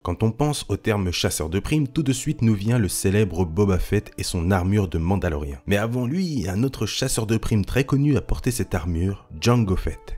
Quand on pense au terme chasseur de primes, tout de suite nous vient le célèbre Boba Fett et son armure de Mandalorien. Mais avant lui, un autre chasseur de primes très connu a porté cette armure, Jango Fett.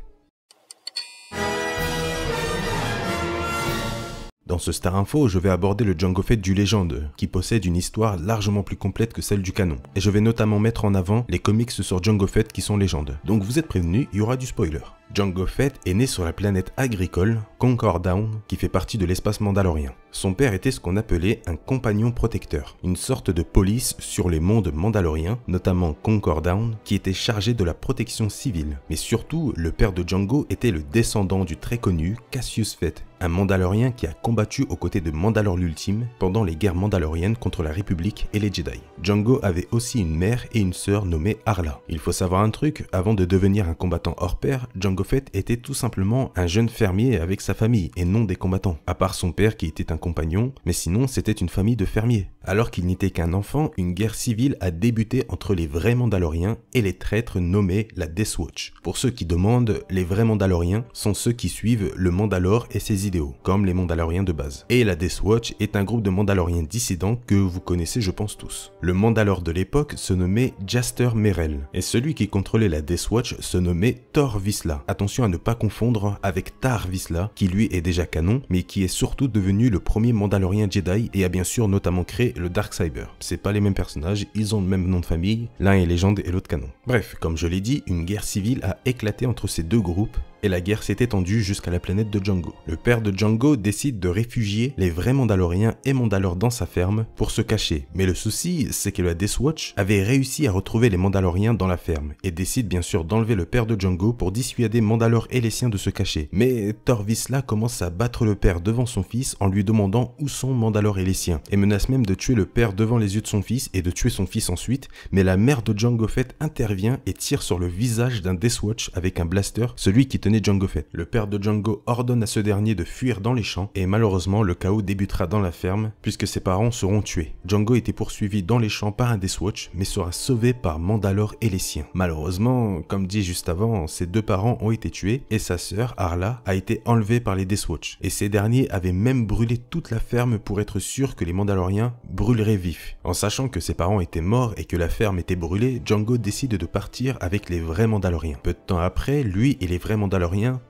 Dans ce Star Info, je vais aborder le Jango Fett du Légende, qui possède une histoire largement plus complète que celle du canon. Et je vais notamment mettre en avant les comics sur Jango Fett qui sont légendes. Donc vous êtes prévenus, il y aura du spoiler. Jango Fett est né sur la planète agricole, Concord Dawn, qui fait partie de l'espace mandalorien. Son père était ce qu'on appelait un compagnon protecteur, une sorte de police sur les mondes mandaloriens, notamment Concord Dawn, qui était chargé de la protection civile. Mais surtout, le père de Jango était le descendant du très connu Cassius Fett, un Mandalorien qui a combattu aux côtés de Mandalore l'Ultime pendant les guerres mandaloriennes contre la République et les Jedi. Jango avait aussi une mère et une sœur nommée Arla. Il faut savoir un truc, avant de devenir un combattant hors pair, Jango Fett était tout simplement un jeune fermier avec sa famille et non des combattants, à part son père qui était un compagnon, mais sinon c'était une famille de fermiers. Alors qu'il n'était qu'un enfant, une guerre civile a débuté entre les vrais Mandaloriens et les traîtres nommés la Death Watch. Pour ceux qui demandent, les vrais Mandaloriens sont ceux qui suivent le Mandalore et ses idéaux, comme les Mandaloriens de base. Et la Death Watch est un groupe de Mandaloriens dissidents que vous connaissez je pense tous. Le Mandalore de l'époque se nommait Jaster Merrell, et celui qui contrôlait la Death Watch se nommait Tor Vizsla. Attention à ne pas confondre avec Tar Vizsla, qui lui est déjà canon, mais qui est surtout devenu le premier Mandalorien Jedi et a bien sûr notamment créé le Darksaber. C'est pas les mêmes personnages, ils ont le même nom de famille, l'un est légende et l'autre canon. Bref, comme je l'ai dit, une guerre civile a éclaté entre ces deux groupes, et la guerre s'est étendue jusqu'à la planète de Jango. Le père de Jango décide de réfugier les vrais Mandaloriens et Mandalore dans sa ferme pour se cacher. Mais le souci, c'est que la Death Watch avait réussi à retrouver les Mandaloriens dans la ferme et décide bien sûr d'enlever le père de Jango pour dissuader Mandalore et les siens de se cacher. Mais Tor Vizsla commence à battre le père devant son fils en lui demandant où sont Mandalore et les siens, et menace même de tuer le père devant les yeux de son fils et de tuer son fils ensuite, mais la mère de Jango Fett intervient et tire sur le visage d'un Death Watch avec un blaster, celui qui tenait Jango Fett. Le père de Jango ordonne à ce dernier de fuir dans les champs et malheureusement le chaos débutera dans la ferme puisque ses parents seront tués. Jango était poursuivi dans les champs par un Death Watch mais sera sauvé par Mandalore et les siens. Malheureusement, comme dit juste avant, ses deux parents ont été tués et sa sœur Arla a été enlevée par les Death Watch. Et ces derniers avaient même brûlé toute la ferme pour être sûr que les Mandaloriens brûleraient vifs. En sachant que ses parents étaient morts et que la ferme était brûlée, Jango décide de partir avec les vrais Mandaloriens. Peu de temps après, lui et les vrais Mandaloriens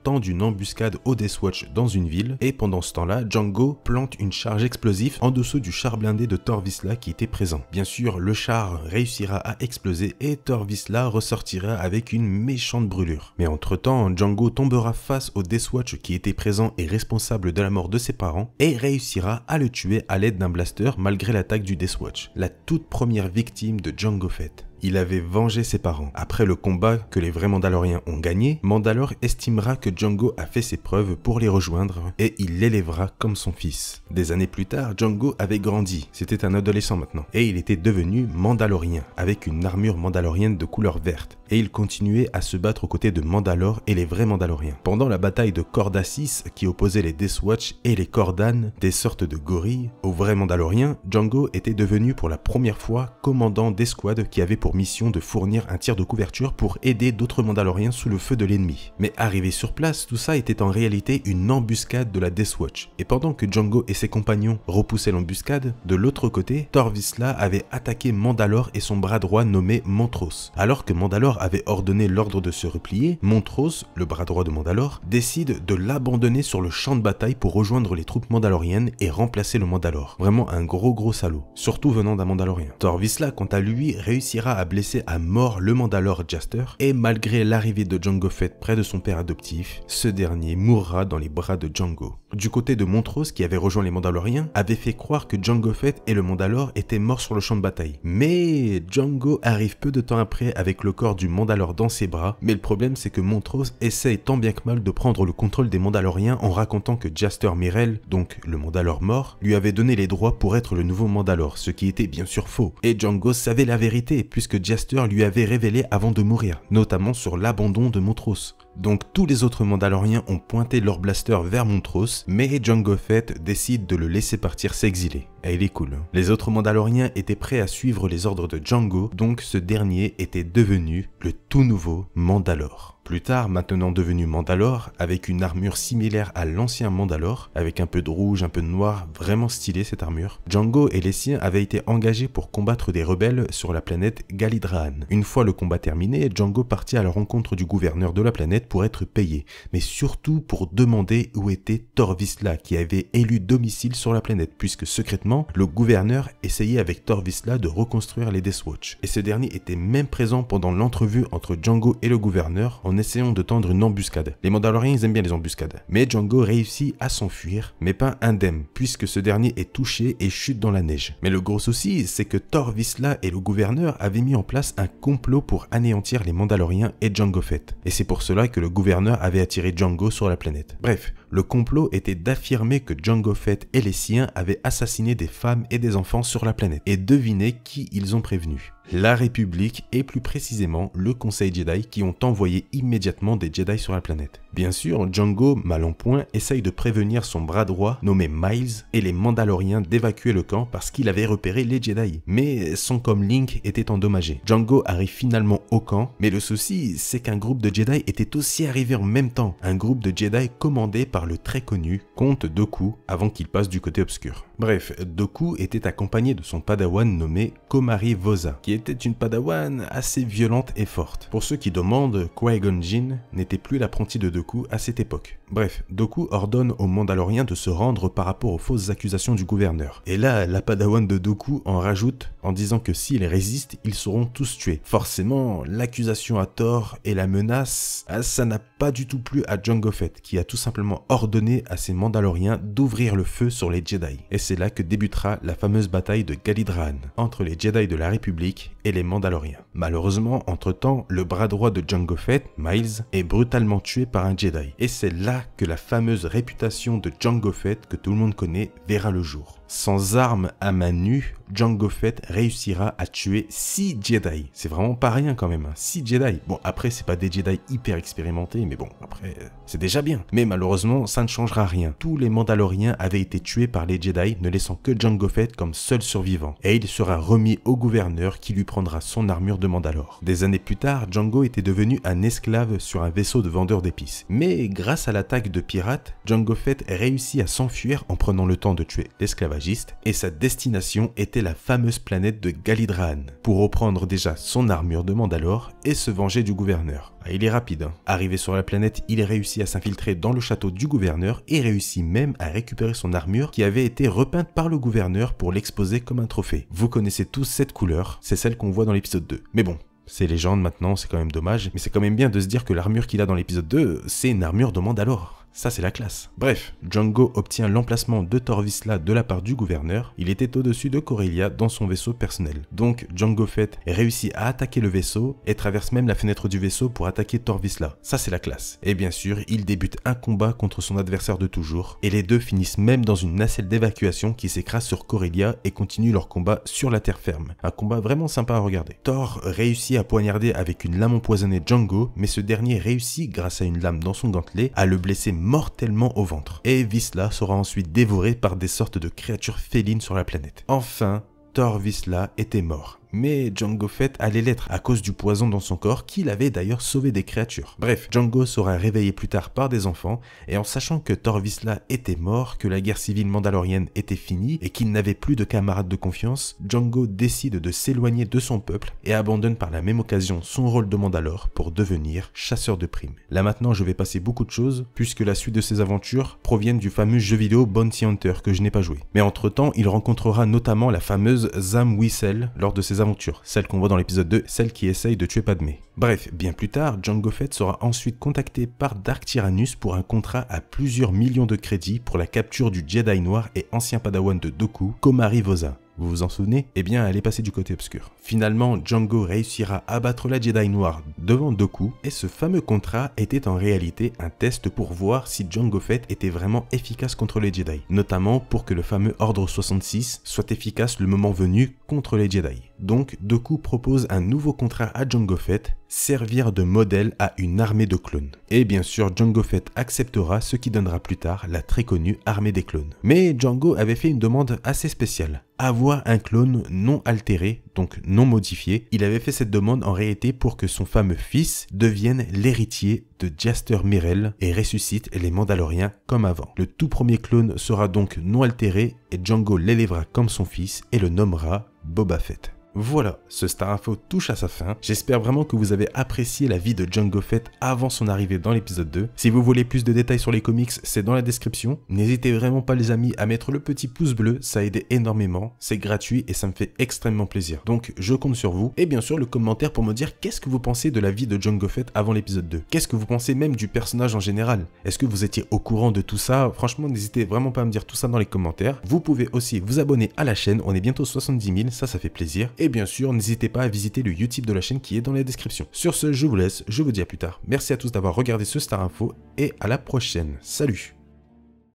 tendent une embuscade au Death Watch dans une ville et pendant ce temps-là, Jango plante une charge explosive en dessous du char blindé de Tor Vizsla qui était présent. Bien sûr, le char réussira à exploser et Tor Vizsla ressortira avec une méchante brûlure. Mais entre-temps, Jango tombera face au Death Watch qui était présent et responsable de la mort de ses parents et réussira à le tuer à l'aide d'un blaster malgré l'attaque du Death Watch, la toute première victime de Jango Fett. Il avait vengé ses parents. Après le combat que les vrais Mandaloriens ont gagné, Mandalore estimera que Jango a fait ses preuves pour les rejoindre et il l'élèvera comme son fils. Des années plus tard, Jango avait grandi, c'était un adolescent maintenant, et il était devenu Mandalorien, avec une armure mandalorienne de couleur verte, et il continuait à se battre aux côtés de Mandalore et les vrais Mandaloriens. Pendant la bataille de Cordassis, qui opposait les Death Watch et les Cordan, des sortes de gorilles, aux vrais Mandaloriens, Jango était devenu pour la première fois commandant d'escouade qui avait pour mission de fournir un tir de couverture pour aider d'autres Mandaloriens sous le feu de l'ennemi. Mais arrivé sur place, tout ça était en réalité une embuscade de la Death Watch. Et pendant que Jango et ses compagnons repoussaient l'embuscade, de l'autre côté, Tor Vizsla avait attaqué Mandalore et son bras droit nommé Montrose. Alors que Mandalore avait ordonné l'ordre de se replier, Montrose, le bras droit de Mandalore, décide de l'abandonner sur le champ de bataille pour rejoindre les troupes mandaloriennes et remplacer le Mandalore. Vraiment un gros salaud, surtout venant d'un Mandalorien. Tor Vizsla, quant à lui, réussira à blesser à mort le Mandalore Jaster, et malgré l'arrivée de Jango Fett près de son père adoptif, ce dernier mourra dans les bras de Jango. Du côté de Montrose, qui avait rejoint les Mandaloriens, avait fait croire que Jango Fett et le Mandalore étaient morts sur le champ de bataille. Mais Jango arrive peu de temps après avec le corps du Mandalore dans ses bras, mais le problème c'est que Montrose essaye tant bien que mal de prendre le contrôle des Mandaloriens en racontant que Jaster Merrell, donc le Mandalore mort, lui avait donné les droits pour être le nouveau Mandalore, ce qui était bien sûr faux. Et Jango savait la vérité, puisque Jaster lui avait révélé avant de mourir, notamment sur l'abandon de Montrose. Donc tous les autres Mandaloriens ont pointé leur blaster vers Montrose, mais Jango Fett décide de le laisser partir s'exiler. Et il est cool. Les autres Mandaloriens étaient prêts à suivre les ordres de Jango, donc ce dernier était devenu le tout nouveau Mandalore. Plus tard, maintenant devenu Mandalore, avec une armure similaire à l'ancien Mandalore, avec un peu de rouge, un peu de noir, vraiment stylé cette armure, Django et les siens avaient été engagés pour combattre des rebelles sur la planète Galidraan. Une fois le combat terminé, Django partit à la rencontre du gouverneur de la planète pour être payé, mais surtout pour demander où était Tor Vizsla qui avait élu domicile sur la planète, puisque secrètement, le gouverneur essayait avec Tor Vizsla de reconstruire les Deathwatch. Et ce dernier était même présent pendant l'entrevue entre Django et le gouverneur en essayant de tendre une embuscade. Les Mandaloriens ils aiment bien les embuscades. Mais Django réussit à s'enfuir, mais pas indemne, puisque ce dernier est touché et chute dans la neige. Mais le gros souci, c'est que Tor Vizsla et le gouverneur avaient mis en place un complot pour anéantir les Mandaloriens et Jango Fett. Et c'est pour cela que le gouverneur avait attiré Django sur la planète. Bref, le complot était d'affirmer que Jango Fett et les siens avaient assassiné des femmes et des enfants sur la planète. Et devinez qui ils ont prévenu. La République et plus précisément le Conseil Jedi qui ont envoyé immédiatement des Jedi sur la planète. Bien sûr, Django, mal en point, essaye de prévenir son bras droit nommé Miles et les Mandaloriens d'évacuer le camp parce qu'il avait repéré les Jedi. Mais son comlink était endommagé. Django arrive finalement au camp, mais le souci c'est qu'un groupe de Jedi était aussi arrivé en même temps. Un groupe de Jedi commandé par le très connu Comte Dooku avant qu'il passe du côté obscur. Bref, Dooku était accompagné de son padawan nommé Komari Vosa, qui était une padawan assez violente et forte. Pour ceux qui demandent, Qui-Gon Jinn n'était plus l'apprenti de Dooku à cette époque. Bref, Dooku ordonne aux Mandaloriens de se rendre par rapport aux fausses accusations du gouverneur. Et là, la padawan de Dooku en rajoute en disant que s'ils résistent, ils seront tous tués. Forcément, l'accusation à tort et la menace, ça n'a pas du tout plu à Jango Fett, qui a tout simplement ordonné à ses Mandaloriens d'ouvrir le feu sur les Jedi. Et c'est là que débutera la fameuse bataille de Galidraan, entre les Jedi de la République et les Mandaloriens. Malheureusement, entre-temps, le bras droit de Jango Fett, Miles, est brutalement tué par un Jedi. Et c'est là que la fameuse réputation de Jango Fett, que tout le monde connaît, verra le jour. Sans armes à main nue, Jango Fett réussira à tuer 6 Jedi. C'est vraiment pas rien quand même, hein. 6 Jedi. Bon, après, c'est pas des Jedi hyper expérimentés, mais bon, après, c'est déjà bien. Mais malheureusement, ça ne changera rien. Tous les Mandaloriens avaient été tués par les Jedi, ne laissant que Jango Fett comme seul survivant. Et il sera remis au gouverneur qui lui prendra son armure de Mandalore. Des années plus tard, Jango était devenu un esclave sur un vaisseau de vendeurs d'épices. Mais grâce à l'attaque de pirates, Jango Fett réussit à s'enfuir en prenant le temps de tuer l'esclavagiste et sa destination était la fameuse planète de Galidraan pour reprendre déjà son armure de Mandalore et se venger du gouverneur. Il est rapide, hein. Arrivé sur la planète, il réussit à s'infiltrer dans le château du gouverneur et réussit même à récupérer son armure qui avait été repeinte par le gouverneur pour l'exposer comme un trophée. Vous connaissez tous cette couleur, c'est celle qu'on voit dans l'épisode 2. Mais bon, c'est légende maintenant, c'est quand même dommage, mais c'est quand même bien de se dire que l'armure qu'il a dans l'épisode 2, c'est une armure de Mandalore. Ça, c'est la classe. Bref, Django obtient l'emplacement de Tor Vizsla de la part du gouverneur. Il était au-dessus de Corellia dans son vaisseau personnel. Donc, Jango Fett réussit à attaquer le vaisseau et traverse même la fenêtre du vaisseau pour attaquer Tor Vizsla. Ça, c'est la classe. Et bien sûr, il débute un combat contre son adversaire de toujours. Et les deux finissent même dans une nacelle d'évacuation qui s'écrase sur Corellia et continuent leur combat sur la terre ferme. Un combat vraiment sympa à regarder. Thor réussit à poignarder avec une lame empoisonnée Django, mais ce dernier réussit, grâce à une lame dans son gantelet, à le blesser mortellement au ventre. Et Vizsla sera ensuite dévoré par des sortes de créatures félines sur la planète. Enfin, Tor Vizsla était mort. Mais Jango Fett allait l'être à cause du poison dans son corps qu'il avait d'ailleurs sauvé des créatures. Bref, Django sera réveillé plus tard par des enfants et en sachant que Tor Vizsla était mort, que la guerre civile mandalorienne était finie et qu'il n'avait plus de camarades de confiance, Django décide de s'éloigner de son peuple et abandonne par la même occasion son rôle de Mandalore pour devenir chasseur de primes. Là maintenant je vais passer beaucoup de choses puisque la suite de ses aventures proviennent du fameux jeu vidéo Bounty Hunter que je n'ai pas joué. Mais entre temps il rencontrera notamment la fameuse Zam Wesell lors de ses aventures, celle qu'on voit dans l'épisode 2, celle qui essaye de tuer Padmé. Bref, bien plus tard, Jango Fett sera ensuite contacté par Dark Tyrannus pour un contrat à plusieurs millions de crédits pour la capture du Jedi Noir et ancien padawan de Dooku, Komari Vosa. Vous vous en souvenez? Eh bien, elle est passée du côté obscur. Finalement, Django réussira à battre la Jedi Noire devant Dooku, et ce fameux contrat était en réalité un test pour voir si Jango Fett était vraiment efficace contre les Jedi, notamment pour que le fameux Ordre 66 soit efficace le moment venu contre les Jedi. Donc, Dooku propose un nouveau contrat à Jango Fett, servir de modèle à une armée de clones. Et bien sûr, Jango Fett acceptera, ce qui donnera plus tard la très connue armée des clones. Mais Django avait fait une demande assez spéciale. Avoir un clone non altéré donc non modifié. Il avait fait cette demande en réalité pour que son fameux fils devienne l'héritier de Jaster Myrell et ressuscite les Mandaloriens comme avant. Le tout premier clone sera donc non altéré et Django l'élèvera comme son fils et le nommera Boba Fett. Voilà, ce Star Info touche à sa fin. J'espère vraiment que vous avez apprécié la vie de Django Fett avant son arrivée dans l'épisode 2. Si vous voulez plus de détails sur les comics, c'est dans la description. N'hésitez vraiment pas les amis à mettre le petit pouce bleu, ça aide énormément, c'est gratuit et ça me fait extrêmement plaisir. Donc je compte sur vous. Et bien sûr le commentaire pour me dire qu'est-ce que vous pensez de la vie de Django Fett avant l'épisode 2. Qu'est-ce que vous pensez même du personnage en général? Est-ce que vous étiez au courant de tout ça? Franchement n'hésitez vraiment pas à me dire tout ça dans les commentaires. Vous pouvez aussi vous abonner à la chaîne, on est bientôt 70 000, ça fait plaisir. Et bien sûr, n'hésitez pas à visiter le Utip de la chaîne qui est dans la description. Sur ce, je vous laisse, je vous dis à plus tard. Merci à tous d'avoir regardé ce Star Info et à la prochaine. Salut!